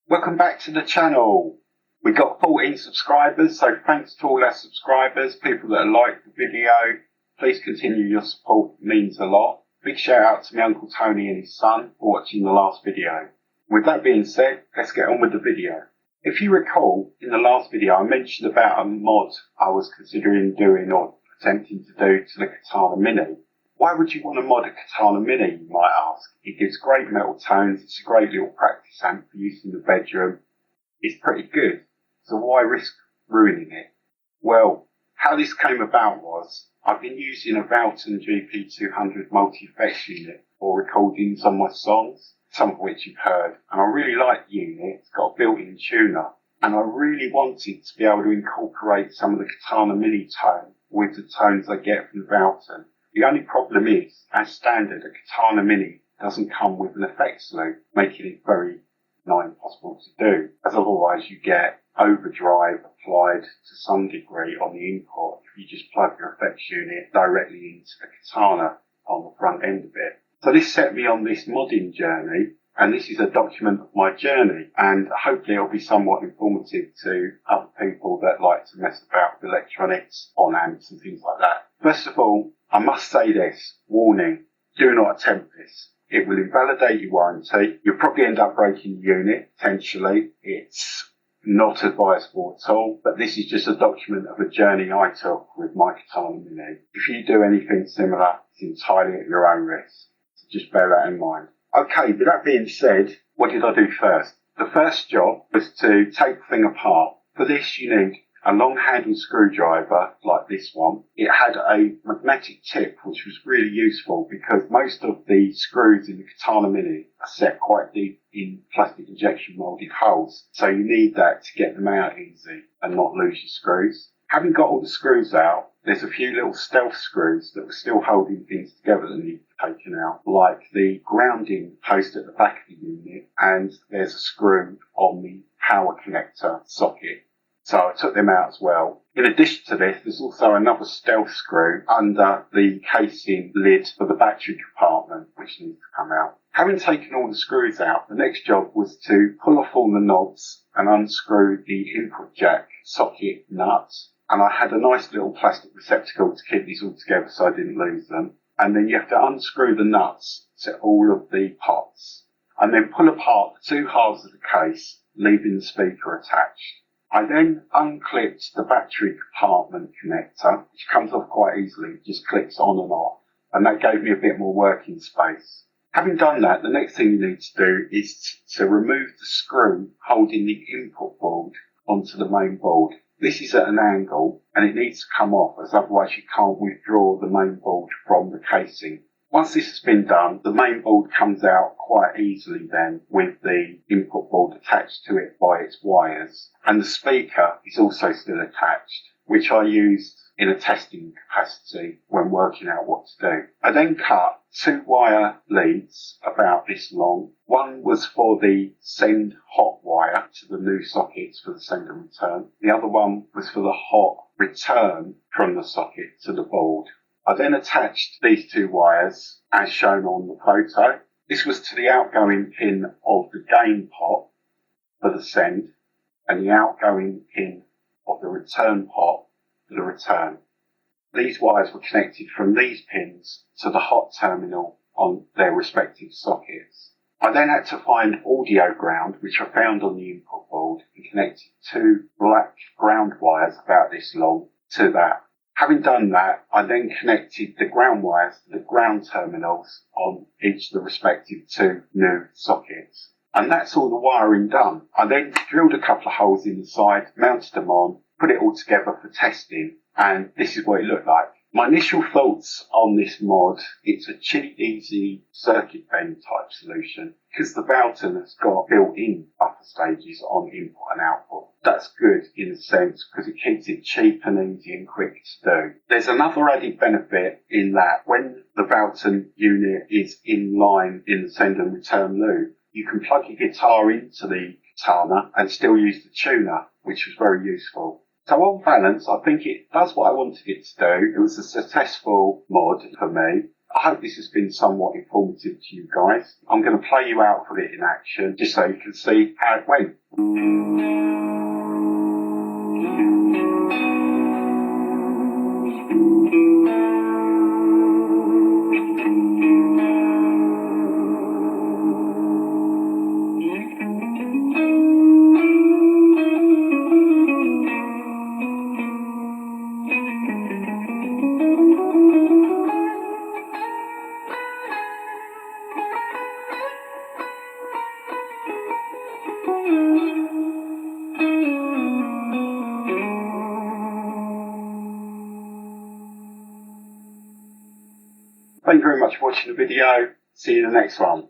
Welcome back to the channel. We got 14 subscribers, so thanks to all our subscribers, people that have liked the video. Please continue your support, it means a lot. Big shout out to my Uncle Tony and his son for watching the last video. With that being said, let's get on with the video. If you recall, in the last video I mentioned about a mod I was considering doing or attempting to do to the Katana Mini. Why would you want to mod a Katana Mini, you might ask? It gives great metal tones, it's a great little practice amp for use in the bedroom. It's pretty good, so why risk ruining it? Well, how this came about was, I've been using a Valton GP200 multi-effects unit for recording some of my songs, some of which you've heard, and I really like the unit. It's got a built-in tuner, and I really wanted to be able to incorporate some of the Katana Mini tone with the tones I get from the Valton. The only problem is, as standard, a Katana Mini doesn't come with an effects loop, making it very nigh impossible to do, as otherwise you get overdrive applied to some degree on the input if you just plug your effects unit directly into the Katana on the front end of it. So this set me on this modding journey, and this is a document of my journey, and hopefully it'll be somewhat informative to other people that like to mess about with electronics on amps and things like that. First of all, I must say this, warning, do not attempt this. It will invalidate your warranty. You'll probably end up breaking the unit, potentially. It's not advisable at all, but this is just a document of a journey I took with my Katana Mini. If you do anything similar, it's entirely at your own risk. So just bear that in mind. Okay, with that being said, what did I do first? The first job was to take the thing apart. For this, you need a long-handled screwdriver like this one. It had a magnetic tip, which was really useful because most of the screws in the Katana Mini are set quite deep in plastic injection molded holes. So you need that to get them out easy and not lose your screws. Having got all the screws out, there's a few little stealth screws that were still holding things together that need taken out, like the grounding post at the back of the unit, and there's a screw on the power connector socket. So I took them out as well. In addition to this, there's also another stealth screw under the casing lid for the battery compartment, which needs to come out. Having taken all the screws out, the next job was to pull off all the knobs and unscrew the input jack socket nuts. And I had a nice little plastic receptacle to keep these all together so I didn't lose them. And then you have to unscrew the nuts to all of the pots. And then pull apart the two halves of the case, leaving the speaker attached. I then unclipped the battery compartment connector, which comes off quite easily, it just clicks on and off, and that gave me a bit more working space. Having done that, the next thing you need to do is to remove the screw holding the input board onto the main board. This is at an angle, and it needs to come off, as otherwise you can't withdraw the main board from the casing. Once this has been done, the main board comes out quite easily then with the input board attached to it by its wires. And the speaker is also still attached, which I used in a testing capacity when working out what to do. I then cut two wire leads about this long. One was for the send hot wire to the new sockets for the send and return. The other one was for the hot return from the socket to the board. I then attached these two wires as shown on the photo. This was to the outgoing pin of the gain pot for the send and the outgoing pin of the return pot for the return. These wires were connected from these pins to the hot terminal on their respective sockets. I then had to find audio ground, which I found on the input board, and connected two black ground wires about this long to that. Having done that, I then connected the ground wires to the ground terminals on each of the respective two new sockets. And that's all the wiring done. I then drilled a couple of holes in the side, mounted them on, put it all together for testing, and this is what it looked like. My initial thoughts on this mod, it's a cheap, easy circuit bend type solution because the Valton has got built-in buffer stages on input and output. That's good in a sense because it keeps it cheap and easy and quick to do. There's another added benefit in that when the Valton unit is in line in the send and return loop, you can plug your guitar into the Katana and still use the tuner, which was very useful. So on balance, I think it does what I wanted it to do. It was a successful mod for me. I hope this has been somewhat informative to you guys. I'm going to play you out with it in action just so you can see how it went. Thank you very much for watching the video. See you in the next one.